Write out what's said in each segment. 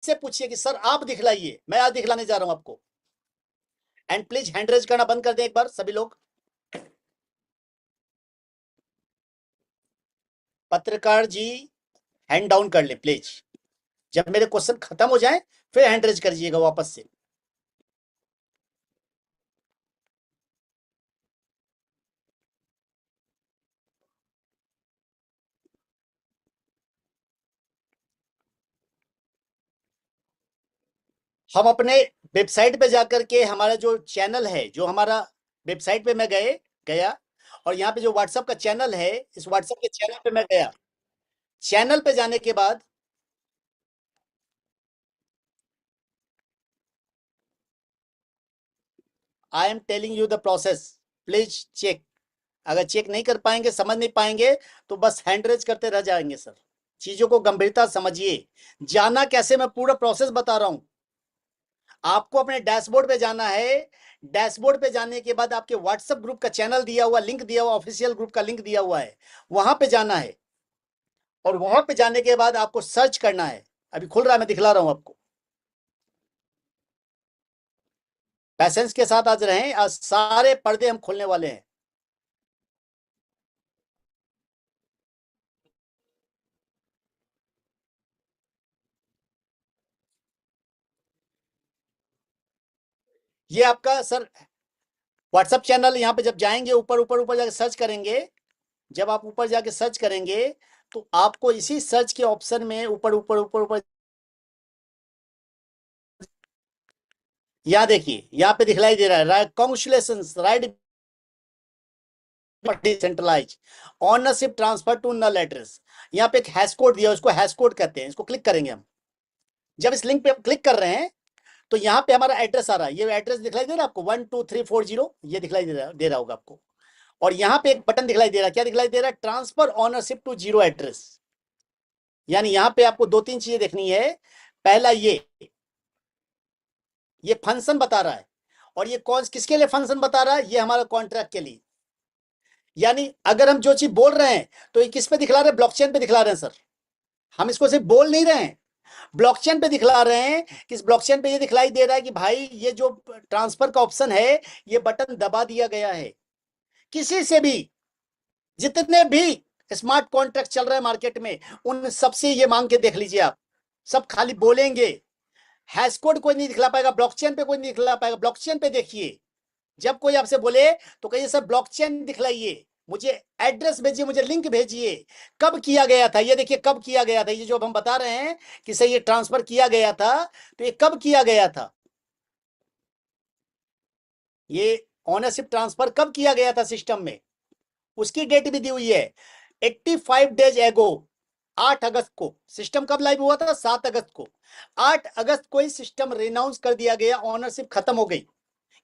से पूछिए कि सर आप दिखलाइए, मैं आज दिखलाने जा रहा हूं आपको। एंड प्लीज हैंड रेज करना बंद कर दें एक बार सभी लोग। पत्रकार जी हैंड डाउन कर ले प्लीज। जब मेरे क्वेश्चन खत्म हो जाए फिर हैंड रेज करिएगा वापस से। हम अपने वेबसाइट पे जाकर के हमारा जो चैनल है, जो हमारा वेबसाइट पे मैं गया और यहाँ पे जो व्हाट्सएप का चैनल है, इस व्हाट्सएप के चैनल पे मैं गया। चैनल पे जाने के बाद I am telling you the process, please check. अगर चेक नहीं कर पाएंगे, समझ नहीं पाएंगे तो बस हैंड रेज करते रह जाएंगे सर। चीजों को गंभीरता समझिए। जाना कैसे, मैं पूरा प्रोसेस बता रहा हूं। आपको अपने डैशबोर्ड पे जाना है। डैशबोर्ड पे जाने के बाद आपके व्हाट्सएप ग्रुप का चैनल दिया हुआ, लिंक दिया हुआ, ऑफिशियल ग्रुप का लिंक दिया हुआ है, वहां पे जाना है। और वहां पे जाने के बाद आपको सर्च करना है। अभी खुल रहा है, मैं दिखला रहा हूं आपको। पैसेंस के साथ आज रहें, आज सारे पर्दे हम खोलने वाले हैं। ये आपका सर व्हाट्सएप चैनल। यहाँ पे जब जाएंगे ऊपर ऊपर ऊपर जाके सर्च करेंगे, जब आप ऊपर जाके सर्च करेंगे तो आपको इसी सर्च के ऑप्शन में ऊपर ऊपर ऊपर ऊपर यहाँ देखिए, यहाँ पे दिखलाई दे रहा है congratulation right decentralize ownership transfer to null address. यहाँ पे एक हैश कोड दिया, उसको हैश कोड कहते हैं। इसको क्लिक करेंगे हम। जब इस लिंक पे हम क्लिक कर रहे हैं तो यहाँ पे हमारा एड्रेस आ रहा है। ये एड्रेस दिखलाई दे रहा है आपको 12340, ये दिखलाई दे रहा होगा आपको। और यहाँ पे एक बटन दिखलाई दे रहा है, क्या दिखलाई दे रहा है? Transfer ownership to zero address. यानी यहाँ पे आपको दो तीन चीजें देखनी है। पहला ये फंक्शन बता रहा है। और ये कौन किसके लिए फंक्शन बता रहा है? ये हमारा कॉन्ट्रैक्ट के लिए। यानी अगर हम जो चीज बोल रहे हैं तो ये किस पे दिखला रहे हैं? ब्लॉकचेन पे दिखला रहे हैं सर। हम इसको सिर्फ बोल नहीं रहे हैं, ब्लॉकचेन पे दिखला रहे हैं। कि इस ब्लॉकचेन पे ये दिखलाई दे रहा है कि भाई ये जो ट्रांसफर का ऑप्शन है, ये बटन दबा दिया गया है। किसी से भी, जितने भी स्मार्ट कॉन्ट्रैक्ट चल रहे हैं मार्केट में, उन सबसे ये मांग के देख लीजिए आप। सब खाली बोलेंगे, हैश कोड कोई नहीं दिखला पाएगा, ब्लॉकचेन पे कोई नहीं दिखला पाएगा। ब्लॉकचेन पे देखिए, जब कोई आपसे बोले तो कहिए सर ब्लॉकचेन दिखलाइए, मुझे एड्रेस भेजिए, मुझे लिंक भेजिए। कब किया गया था ये देखिए, कब किया गया था। ये जो हम बता रहे हैं कि सर ये ट्रांसफर किया गया था, तो ये कब किया गया था? ये ऑनरशिप ट्रांसफर कब किया गया था सिस्टम में, उसकी डेट भी दी हुई है। 85 डेज एगो, 8 अगस्त को। सिस्टम कब लाइव हुआ था? 7 अगस्त को। 8 अगस्त को ही सिस्टम रिनाउंस कर दिया गया, ऑनरशिप खत्म हो गई।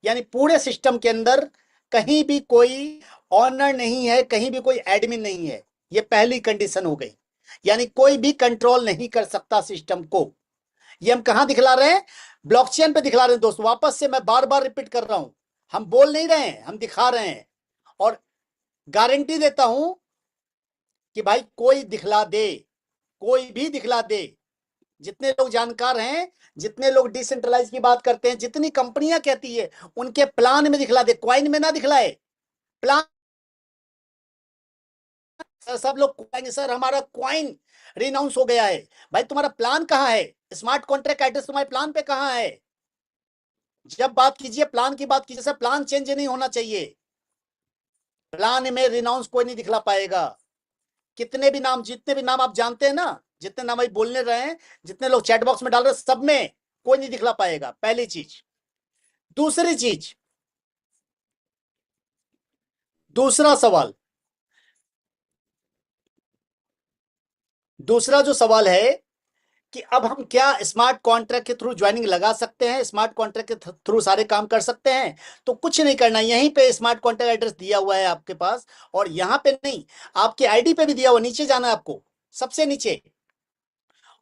यानी पूरे सिस्टम के अंदर कहीं भी कोई ऑनर नहीं है, कहीं भी कोई एडमिन नहीं है। ये पहली कंडीशन हो गई। यानी कोई भी कंट्रोल नहीं कर सकता सिस्टम को। ये हम कहां दिखला रहे हैं? ब्लॉकचेन पे दिखला रहे हैं दोस्तों। वापस से मैं बार बार रिपीट कर रहा हूं, हम बोल नहीं रहे हैं, हम दिखा रहे हैं। और गारंटी देता हूं कि भाई कोई दिखला दे, कोई भी दिखला दे। जितने लोग जानकार हैं, जितने लोग डिसेंट्रलाइज की बात करते हैं, जितनी कंपनियां कहती है, उनके प्लान में दिखला दे, क्वाइन में ना दिखलाए। प्लान सर, सब लोग कहेंगे सर हमारा क्वाइन रिनाउंस हो गया है। भाई तुम्हारा प्लान कहां है? स्मार्ट कॉन्ट्रैक्ट एड्रेस तुम्हारे प्लान पे कहां है? जब बात कीजिए प्लान की बात कीजिए सर, प्लान चेंज नहीं होना चाहिए। प्लान में रिनाउंस कोई नहीं दिखला पाएगा। कितने भी नाम, जितने भी नाम आप जानते हैं ना, जितने नाम अभी बोलने रहे हैं, जितने लोग चैट बॉक्स में डाल रहे हैं, सब में कोई नहीं दिखला पाएगा। पहली चीज। दूसरी चीज, दूसरा सवाल, दूसरा जो सवाल है कि अब हम क्या स्मार्ट कॉन्ट्रैक्ट के थ्रू ज्वाइनिंग लगा सकते हैं? स्मार्ट कॉन्ट्रैक्ट के थ्रू सारे काम कर सकते हैं? तो कुछ नहीं करना, यहीं पे स्मार्ट कॉन्ट्रैक्ट एड्रेस दिया हुआ है आपके पास। और यहां पे नहीं, आपके आईडी पे भी दिया हुआ, नीचे जाना है आपको, सबसे नीचे।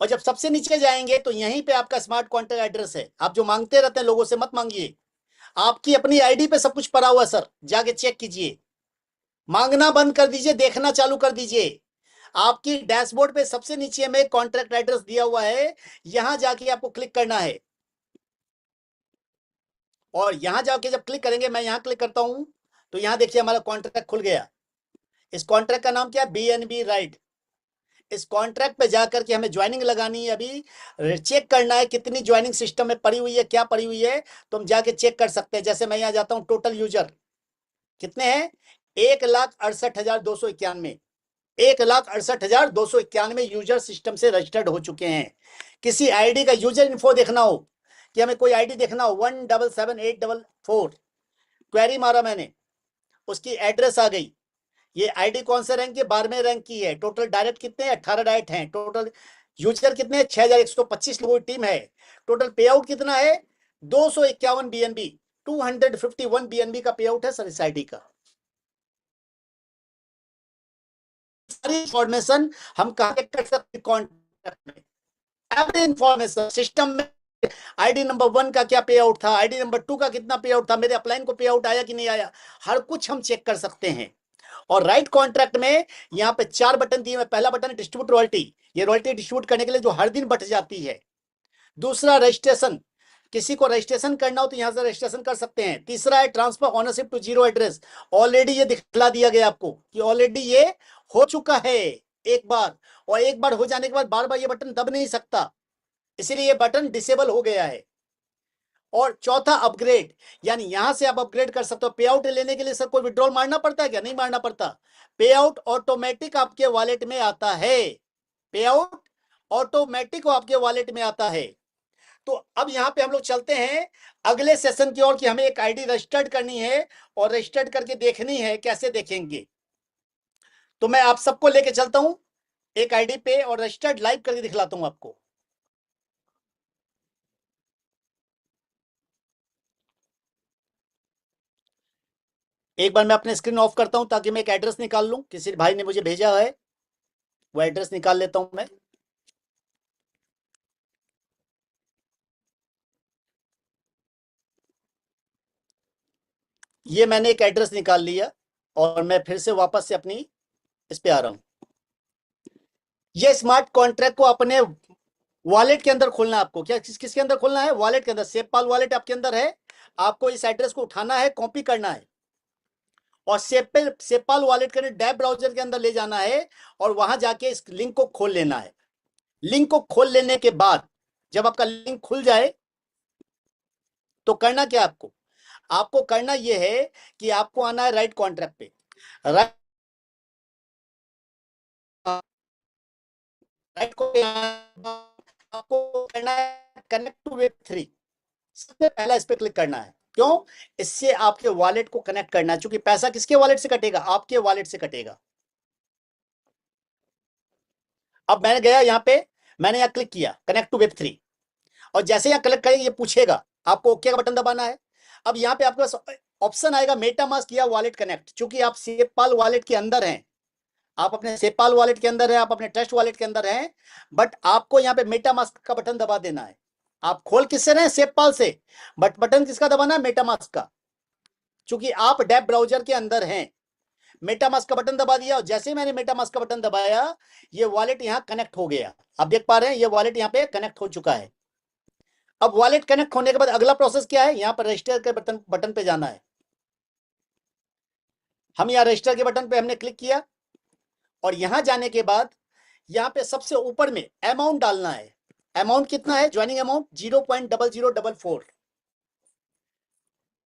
और जब सबसे नीचे जाएंगे तो यहीं पे आपका स्मार्ट कॉन्ट्रैक्ट एड्रेस है। आप जो मांगते रहते हैं लोगों से, मत मांगिए। आपकी अपनी आईडी पे सब कुछ पड़ा हुआ है सर, जाके चेक कीजिए। मांगना बंद कर दीजिए, देखना चालू कर दीजिए। आपकी डैशबोर्ड पे सबसे नीचे में कॉन्ट्रैक्ट एड्रेस दिया हुआ है, यहां जाके आपको क्लिक करना है। और यहां जाके जब क्लिक करेंगे, मैं यहां क्लिक करता हूं, तो यहां देखिए हमारा कॉन्ट्रैक्ट खुल गया। इस कॉन्ट्रैक्ट का नाम क्या है? BNB right. इस कॉन्ट्रैक्ट पे जाकर के हमें ज्वाइनिंग लगानी है। अभी चेक करना है कितनी ज्वाइनिंग सिस्टम में पड़ी हुई है, क्या पड़ी हुई है, तो हम जाके चेक कर सकते हैं। जैसे मैं यहां जाता हूं, टोटल यूजर कितने हैं? 1,68,291। 1,68,291 यूजर सिस्टम से रजिस्टर्ड हो चुके हैं। किसी आईडी का यूजर इन्फो देखना हो, कि हमें कोई आईडी देखना हो, 177,844 क्वेरी मारा मैंने, उसकी एड्रेस आ गई। ये आईडी कौन से रैंक की? 12वें रैंक की है। टोटल डायरेक्ट कितने? 18 डायरेक्ट हैं। टोटल यूजर कितने? 6,125 लोगों की टीम है। टोटल पे आउट कितना है? 251 BNB, 251 BNB का पे आउट है सर इस आईडी का। सारी इंफॉर्मेशन हम कहां कर सकते? कॉन्ट्रैक्ट में एवरी इंफॉर्मेशन सिस्टम में। आईडी नंबर 1 का क्या पे आउट था, आईडी नंबर 2 का कितना पे आउट था, मेरे अपलाइन को पे आउट आया कि नहीं आया, हर कुछ हम चेक कर सकते हैं। और राइट कॉन्ट्रैक्ट में यहां पे 4 बटन दिए हैं। पहला बटन है डिस्ट्रीब्यूट रॉयल्टी, ये रॉयल्टी डिस्ट्रीब्यूट करने के लिए जो हर दिन बट जाती है। दूसरा रजिस्ट्रेशन, किसी को रजिस्ट्रेशन करना हो तो यहां से रजिस्ट्रेशन कर सकते हैं। तीसरा है transfer ownership to zero address, already ये दिखला दिया गया आपको कि ऑलरेडी ये हो चुका है एक बार, और एक बार हो जाने के बाद बार बार ये बटन दब नहीं सकता, इसीलिए ये बटन डिसेबल हो गया है। और चौथा अपग्रेड, यानी यहां से आप अपग्रेड कर सकते हो। पे आउट लेने के लिए सर कोई विड्रॉल मारना पड़ता है क्या? नहीं मारना पड़ता। पे आउट ऑटोमेटिक आपके वॉलेट में आता है। पे आउट ऑटोमेटिक आपके वॉलेट में आता है। तो अब यहां पे हम लोग चलते हैं अगले सेशन की ओर, कि हमें एक आईडी रजिस्टर्ड करनी है और रजिस्टर्ड करके देखनी है। कैसे देखेंगे? तो मैं आप सबको लेके चलता हूं एक आईडी पे और रजिस्टर्ड लाइव करके दिखलाता हूं आपको। एक बार मैं अपने स्क्रीन ऑफ करता हूं ताकि मैं एक एड्रेस निकाल लूं, किसी भाई ने मुझे भेजा है, वो एड्रेस निकाल लेता हूं मैं। ये मैंने एक एड्रेस निकाल लिया और मैं फिर से वापस से अपनी इस पे आ रहा हूं। ये स्मार्ट कॉन्ट्रैक्ट को अपने वॉलेट के अंदर खोलना है आपको। क्या किसके अंदर खोलना है? वॉलेट के अंदर। सेवपाल वॉलेट आपके अंदर है। आपको इस एड्रेस को उठाना है, कॉपी करना है और सेवपाल वॉलेट के डैब ब्राउजर के अंदर ले जाना है और वहां जाके इस लिंक को खोल लेना है। लिंक को खोल लेने के बाद जब आपका लिंक खुल जाए तो करना क्या आपको? आपको करना यह है कि आपको आना है राइट कॉन्ट्रैक्ट पे। राइट को आपको करना है कनेक्ट टू वेब3। सबसे पहला इस पे क्लिक करना है। क्यों? इससे आपके वॉलेट को कनेक्ट करना है, क्योंकि पैसा किसके वॉलेट से कटेगा? आपके वॉलेट से कटेगा। अब मैंने गया यहां पे, मैंने यहां क्लिक किया कनेक्ट टू वेब3, और जैसे यहां क्लिक करेंगे ये पूछेगा आपको ओके का बटन दबाना है। अब यहां पे आपके पास ऑप्शन आएगा मेटामास्क या वॉलेट कनेक्ट। चूंकि आप सेवपाल वॉलेट के अंदर हैं, आप अपने सेवपाल वॉलेट के अंदर हैं, आप अपने ट्रस्ट वॉलेट के अंदर हैं, बट आपको यहां पे मेटामास्क का बटन दबा देना है। आप खोल किससे रहे? सेवपाल से, बट बटन किसका दबाना है? मेटामास्क का। चूंकि आप डेब ब्राउजर के अंदर हैं, मेटामास्क का बटन दबा दिया और जैसे ही मैंने मेटामास्क का बटन दबाया ये वॉलेट यहां कनेक्ट हो गया। आप देख पा रहे हैं ये वॉलेट यहां पे कनेक्ट हो चुका है। अब वॉलेट कनेक्ट होने के बाद अगला प्रोसेस क्या है? यहां पर रजिस्टर के बटन बटन पे जाना है। हम यहां रजिस्टर के बटन पे हमने क्लिक किया और यहां जाने के बाद यहां पे सबसे ऊपर में अमाउंट डालना है। अमाउंट कितना है? Joining amount 0.0044।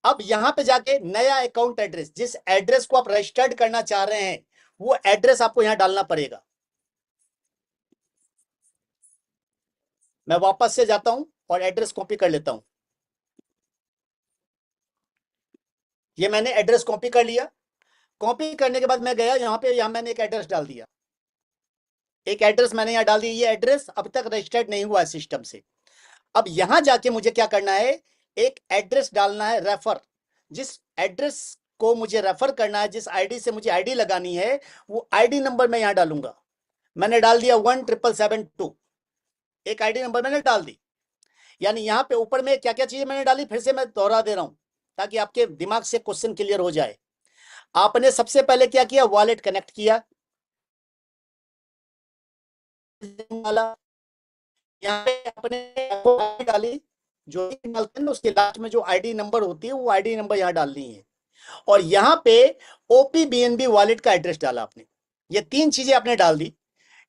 अब यहां पे जाके नया अकाउंट एड्रेस, जिस एड्रेस को आप रजिस्टर्ड करना चाह रहे हैं वो एड्रेस आपको यहां डालना पड़ेगा। मैं वापस से जाता हूं और एड्रेस कॉपी कर लेता हूं। ये मैंने एड्रेस कॉपी कर लिया। कॉपी करने के बाद मैं गया यहां पे, यहां मैंने एक एड्रेस डाल दिया। एक एड्रेस मैंने यहां डाल दिया। ये एड्रेस अब तक रजिस्टर्ड नहीं हुआ है सिस्टम से। अब यहां जाके मुझे क्या करना है? एक एड्रेस डालना है रेफर। जिस एड्रेस को मुझे रेफर करना है, जिस आईडी से मुझे आईडी लगानी है, वो आईडी नंबर मैं यहां डालूंगा। मैंने डाल दिया 17772। एक आईडी नंबर मैंने डाल दी। यानी यहां पे ऊपर में क्या क्या चीजें मैंने डाली, फिर से मैं दोहरा दे रहा हूं ताकि आपके दिमाग से क्वेश्चन क्लियर हो जाए। आपने सबसे पहले क्या किया? वॉलेट कनेक्ट किया। डाला, यहाँ पे अपने आईडी डाली, जो भी डालते हैं ना उसके लास्ट में जो आईडी नंबर होती है वो आईडी नंबर यहाँ डालनी है, और यहाँ पे ओपी बीएनबी वॉलेट का एड्रेस डाला आपने। ये 3 चीजें आपने डाल दी।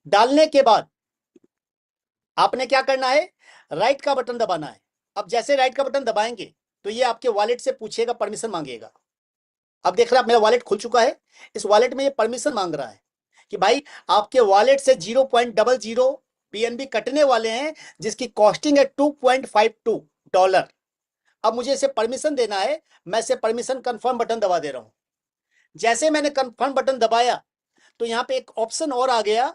डालने के बाद आपने क्या करना है, राइट का बटन दबाना है। अब जैसे राइट का बटन दबाएंगे तो ये आपके वॉलेट से पूछेगा, परमिशन मांगेगा। अब देख रहे हैं मेरा वॉलेट खुल चुका है, इस वॉलेट में ये परमिशन मांग रहा है कि भाई आपके वॉलेट से 0.00 पीएनबी कटने वाले हैं, जिसकी कॉस्टिंग है $2.52। अब मुझे इसे परमिशन देना है, मैं इसे परमिशन कंफर्म बटन दबा दे रहा हूं। जैसे मैंने कंफर्म बटन दबाया तो यहाँ पे एक ऑप्शन और आ गया,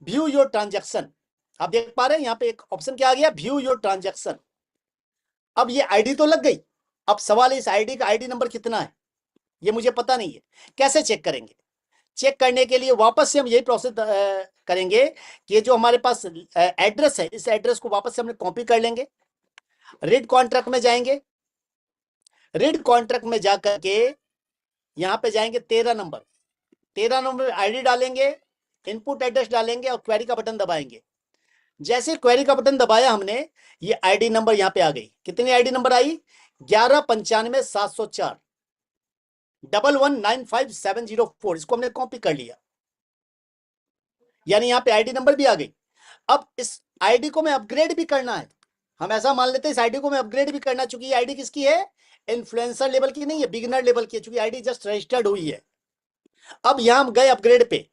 व्यू योर ट्रांजैक्शन। आप देख पा रहे हैं यहाँ पे एक ऑप्शन क्या आ गया, व्यू योर ट्रांजैक्शन। अब ये आईडी तो लग गई, अब सवाल है इस आईडी का आईडी नंबर कितना है, ये मुझे पता नहीं है, कैसे चेक करेंगे। चेक करने के लिए वापस से हम यही प्रोसेस करेंगे कि जो हमारे पास एड्रेस है, इस एड्रेस को वापस से हमने कॉपी कर लेंगे, रीड कॉन्ट्रैक्ट में जाएंगे, रीड कॉन्ट्रैक्ट में जाकर के यहां पे जाएंगे 13 नंबर आईडी डालेंगे, इनपुट एड्रेस डालेंगे और क्वेरी का बटन दबाएंगे। जैसे क्वेरी का बटन दबाया हमने, ये आईडी नंबर यहां पे आ गई। कितनी आईडी नंबर आई, 1195,704 1195,704। इसको हमने कॉपी कर लिया, यानी यहां पे आईडी नंबर भी आ गई। अब इस आईडी को मैं अपग्रेड भी करना है, हम ऐसा मान लेते हैं इस आईडी को मैं अपग्रेड भी करना, चूंकि आईडी किसकी है, इन्फ्लुएंसर लेवल की नहीं है, बिगिनर लेवल की है, चूंकि आईडी जस्ट रजिस्टर्ड हुई है। अब यहां हम गए अपग्रेड पे,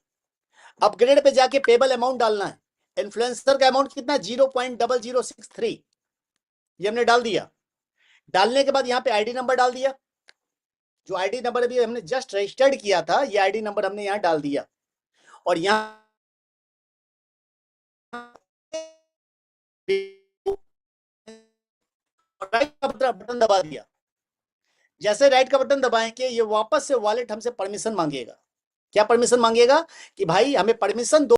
अपग्रेड पे जाके पेबल अमाउंट डालना है। इन्फ्लुएंसर का अमाउंट कितना, 0.0063, ये हमने डाल दिया। डालने के बाद यहाँ पे आईडी नंबर डाल दिया, जो आईडी नंबर अभी हमने जस्ट रजिस्टर्ड किया था, ये आईडी नंबर हमने यहाँ डाल दिया, और यहाँ राइट का बटन दबा दिया। जैसे राइट का बटन दबाएंगे ये वापस से वॉलेट हमसे परमिशन मांगेगा। क्या परमिशन मांगेगा कि भाई हमें परमिशन दो।